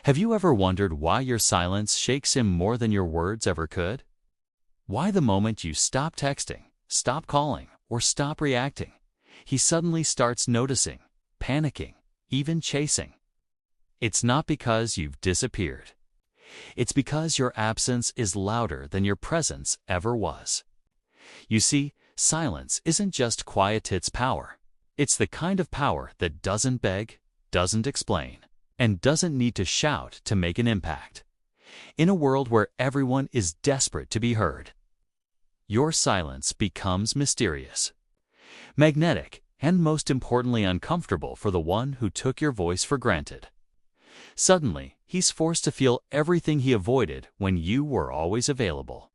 Have you ever wondered why your silence shakes him more than your words ever could? Why the moment you stop texting, stop calling, or stop reacting, he suddenly starts noticing, panicking, even chasing? It's not because you've disappeared. It's because your absence is louder than your presence ever was. You see, silence isn't just quiet's power. It's the kind of power that doesn't beg, doesn't explain, and doesn't need to shout to make an impact. In a world where everyone is desperate to be heard, your silence becomes mysterious, magnetic, and most importantly uncomfortable for the one who took your voice for granted. Suddenly, he's forced to feel everything he avoided when you were always available.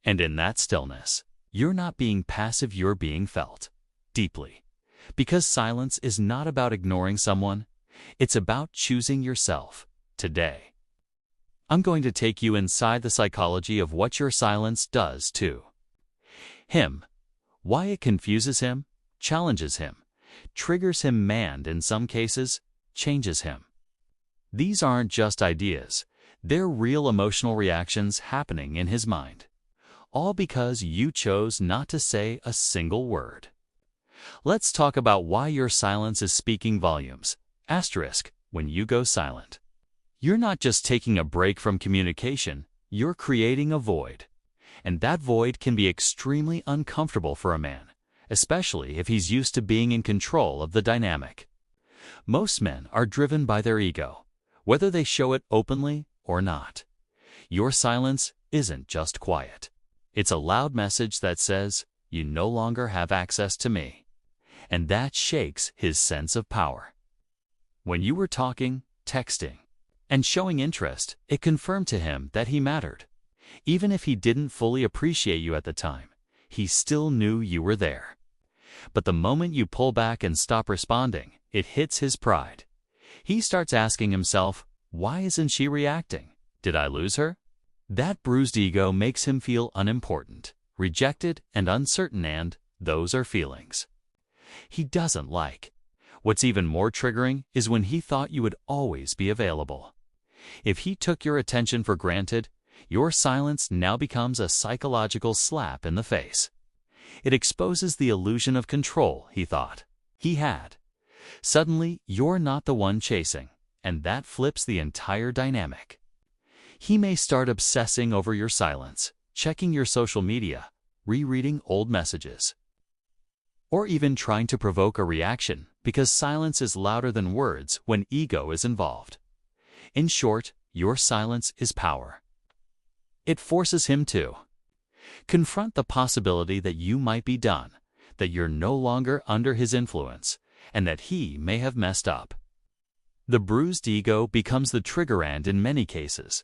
And in that stillness, you're not being passive, you're being felt deeply. Because silence is not about ignoring someone, it's about choosing yourself today. I'm going to take you inside the psychology of what your silence does to him, why it confuses him, challenges him, triggers him, and in some cases, changes him. These aren't just ideas, they're real emotional reactions happening in his mind. All because you chose not to say a single word. Let's talk about why your silence is speaking volumes. When you go silent, you're not just taking a break from communication, you're creating a void. And that void can be extremely uncomfortable for a man, especially if he's used to being in control of the dynamic. Most men are driven by their ego, whether they show it openly or not. Your silence isn't just quiet. It's a loud message that says, you no longer have access to me. And that shakes his sense of power. When you were talking, texting, and showing interest, it confirmed to him that he mattered. Even if he didn't fully appreciate you at the time, he still knew you were there. But the moment you pull back and stop responding, it hits his pride. He starts asking himself, why isn't she reacting? Did I lose her? That bruised ego makes him feel unimportant, rejected, and uncertain, and those are feelings he doesn't like. What's even more triggering is when he thought you would always be available. If he took your attention for granted, your silence now becomes a psychological slap in the face. It exposes the illusion of control he thought he had. Suddenly, you're not the one chasing, and that flips the entire dynamic. He may start obsessing over your silence, checking your social media, rereading old messages, or even trying to provoke a reaction because silence is louder than words when ego is involved. In short, your silence is power. It forces him to confront the possibility that you might be done, that you're no longer under his influence, and that he may have messed up. The bruised ego becomes the trigger, and in many cases,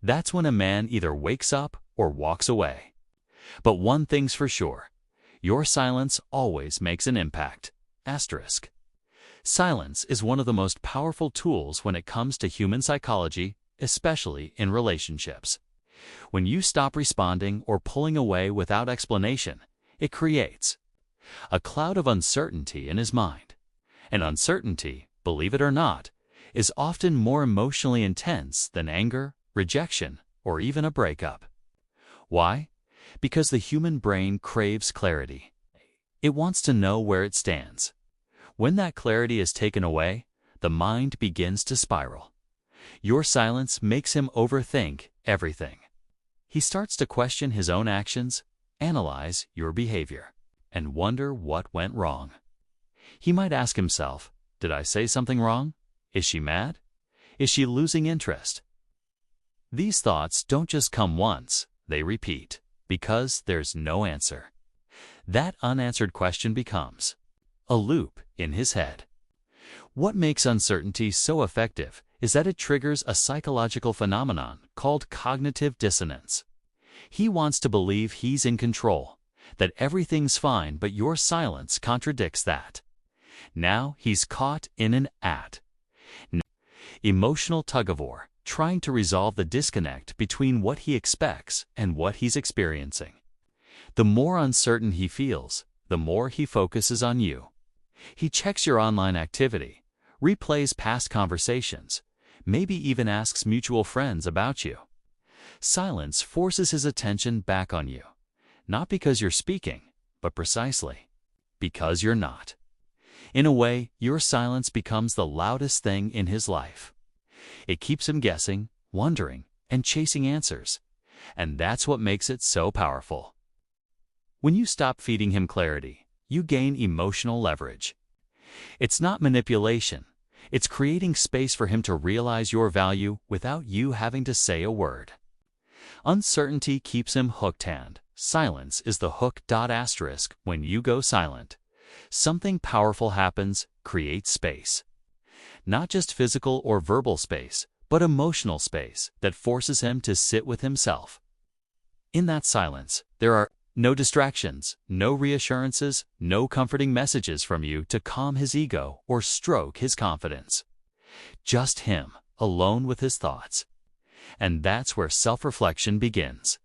that's when a man either wakes up or walks away. But one thing's for sure, your silence always makes an impact. Silence is one of the most powerful tools when it comes to human psychology, especially in relationships. When you stop responding or pulling away without explanation, it creates a cloud of uncertainty in his mind. And uncertainty, believe it or not, is often more emotionally intense than anger, rejection, or even a breakup. Why? Because the human brain craves clarity. It wants to know where it stands. When that clarity is taken away, the mind begins to spiral. Your silence makes him overthink everything. He starts to question his own actions, analyze your behavior, and wonder what went wrong. He might ask himself, did I say something wrong? Is she mad? Is she losing interest? These thoughts don't just come once, they repeat, because there's no answer. That unanswered question becomes a loop in his head. What makes uncertainty so effective is that it triggers a psychological phenomenon called cognitive dissonance. He wants to believe he's in control, that everything's fine, but your silence contradicts that. Now he's caught in an emotional tug-of-war, trying to resolve the disconnect between what he expects and what he's experiencing. The more uncertain he feels, the more he focuses on you. He checks your online activity, replays past conversations, maybe even asks mutual friends about you. Silence forces his attention back on you, not because you're speaking, but precisely because you're not. In a way, your silence becomes the loudest thing in his life. It keeps him guessing, wondering, and chasing answers, and that's what makes it so powerful. When you stop feeding him clarity, you gain emotional leverage. It's not manipulation. It's creating space for him to realize your value without you having to say a word. Uncertainty keeps him hooked. Silence is the hook. Asterisk. When you go silent, something powerful happens. Create space. Not just physical or verbal space, but emotional space that forces him to sit with himself. In that silence, there are no distractions, no reassurances, no comforting messages from you to calm his ego or stroke his confidence. Just him, alone with his thoughts. And that's where self-reflection begins.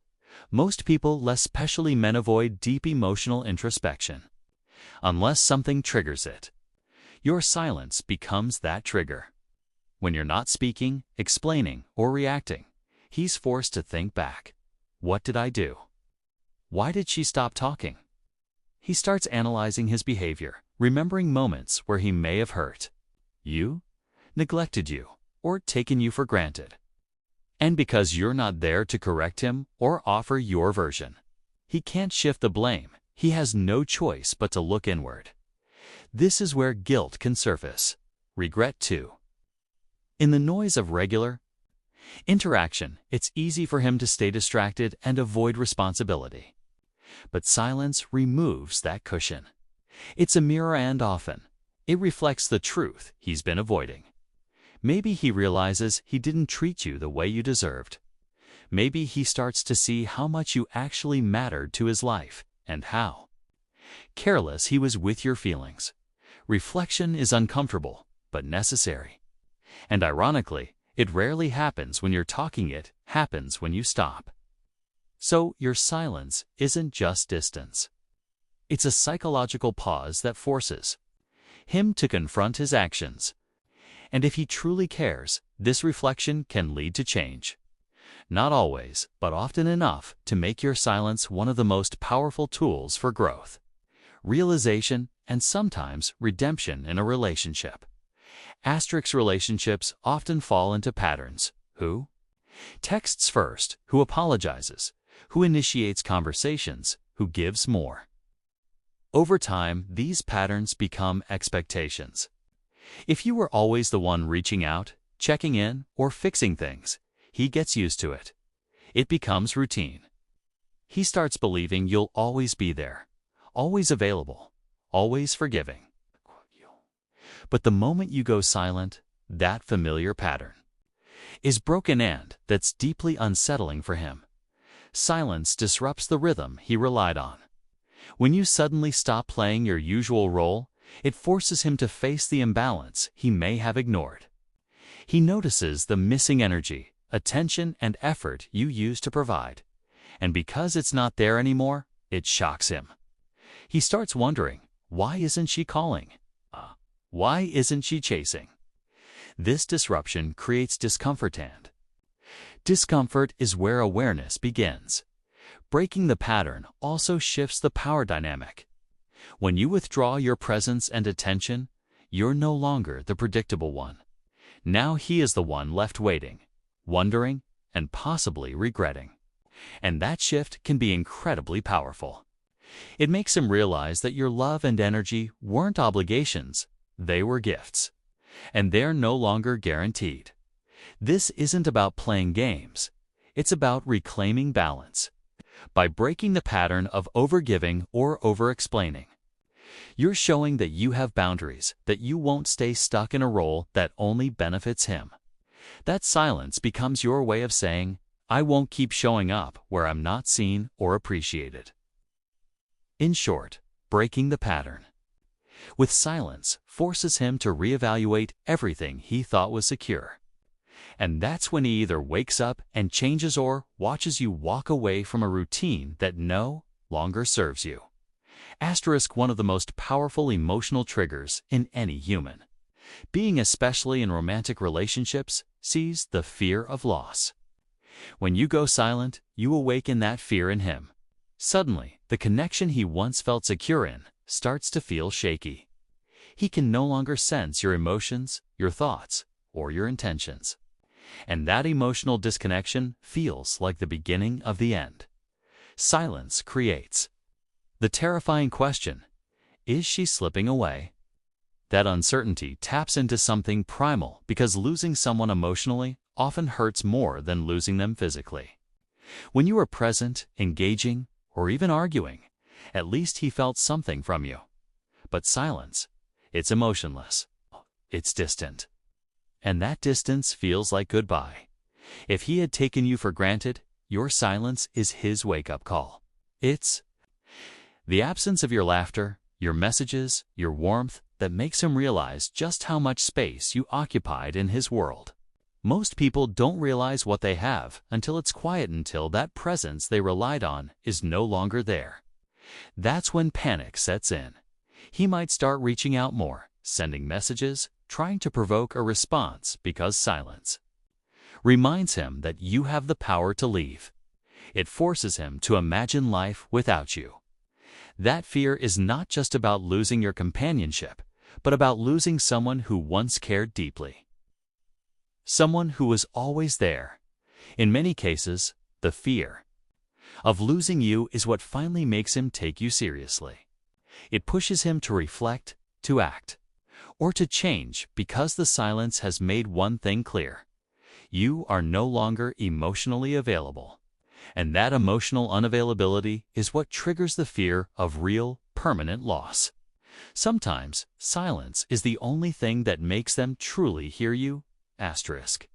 Most people, especially men, avoid deep emotional introspection. Unless something triggers it. Your silence becomes that trigger. When you're not speaking, explaining, or reacting, he's forced to think back. What did I do? Why did she stop talking? He starts analyzing his behavior, remembering moments where he may have hurt you, neglected you, or taken you for granted. And because you're not there to correct him or offer your version, he can't shift the blame. He has no choice but to look inward. This is where guilt can surface, regret too. In the noise of regular interaction, it's easy for him to stay distracted and avoid responsibility. But silence removes that cushion. It's a mirror, and often it reflects the truth he's been avoiding. Maybe he realizes he didn't treat you the way you deserved. Maybe he starts to see how much you actually mattered to his life and how careless he was with your feelings. Reflection is uncomfortable, but necessary. And ironically, it rarely happens when you're talking, it happens when you stop. So your silence isn't just distance. It's a psychological pause that forces him to confront his actions. And if he truly cares, this reflection can lead to change. Not always, but often enough to make your silence one of the most powerful tools for growth, realization, and sometimes redemption in a relationship. Relationships often fall into patterns. Who texts first, who apologizes, who initiates conversations, who gives more. Over time, these patterns become expectations. If you were always the one reaching out, checking in, or fixing things, he gets used to it. It becomes routine. He starts believing you'll always be there, always available, always forgiving. But the moment you go silent, that familiar pattern is broken, and that's deeply unsettling for him. Silence disrupts the rhythm he relied on. When you suddenly stop playing your usual role, it forces him to face the imbalance he may have ignored. He notices the missing energy, attention, and effort you used to provide. And because it's not there anymore, it shocks him. He starts wondering, why isn't she calling? Why isn't she chasing? This disruption creates discomfort, and discomfort is where awareness begins. Breaking the pattern also shifts the power dynamic. When you withdraw your presence and attention, you're no longer the predictable one. Now he is the one left waiting, wondering, and possibly regretting. And that shift can be incredibly powerful. It makes him realize that your love and energy weren't obligations, they were gifts. And they're no longer guaranteed. This isn't about playing games. It's about reclaiming balance. By breaking the pattern of overgiving or over-explaining, you're showing that you have boundaries, that you won't stay stuck in a role that only benefits him. That silence becomes your way of saying, I won't keep showing up where I'm not seen or appreciated. In short, breaking the pattern with silence forces him to reevaluate everything he thought was secure. And that's when he either wakes up and changes or watches you walk away from a routine that no longer serves you. One of the most powerful emotional triggers in any human. Being, especially in romantic relationships, sees the fear of loss. When you go silent, you awaken that fear in him. Suddenly, the connection he once felt secure in starts to feel shaky. He can no longer sense your emotions, your thoughts, or your intentions. And that emotional disconnection feels like the beginning of the end. Silence creates the terrifying question, is she slipping away? That uncertainty taps into something primal because losing someone emotionally often hurts more than losing them physically. When you are present, engaging, or even arguing, at least he felt something from you. But silence, it's emotionless. It's distant. And that distance feels like goodbye. If he had taken you for granted, your silence is his wake-up call. It's the absence of your laughter, your messages, your warmth that makes him realize just how much space you occupied in his world. Most people don't realize what they have until it's quiet, until that presence they relied on is no longer there. That's when panic sets in. He might start reaching out more, sending messages, trying to provoke a response because silence reminds him that you have the power to leave. It forces him to imagine life without you. That fear is not just about losing your companionship, but about losing someone who once cared deeply. Someone who was always there. In many cases, the fear of losing you is what finally makes him take you seriously. It pushes him to reflect, to act, or to change because the silence has made one thing clear. You are no longer emotionally available. And that emotional unavailability is what triggers the fear of real, permanent loss. Sometimes, silence is the only thing that makes them truly hear you. Asterisk.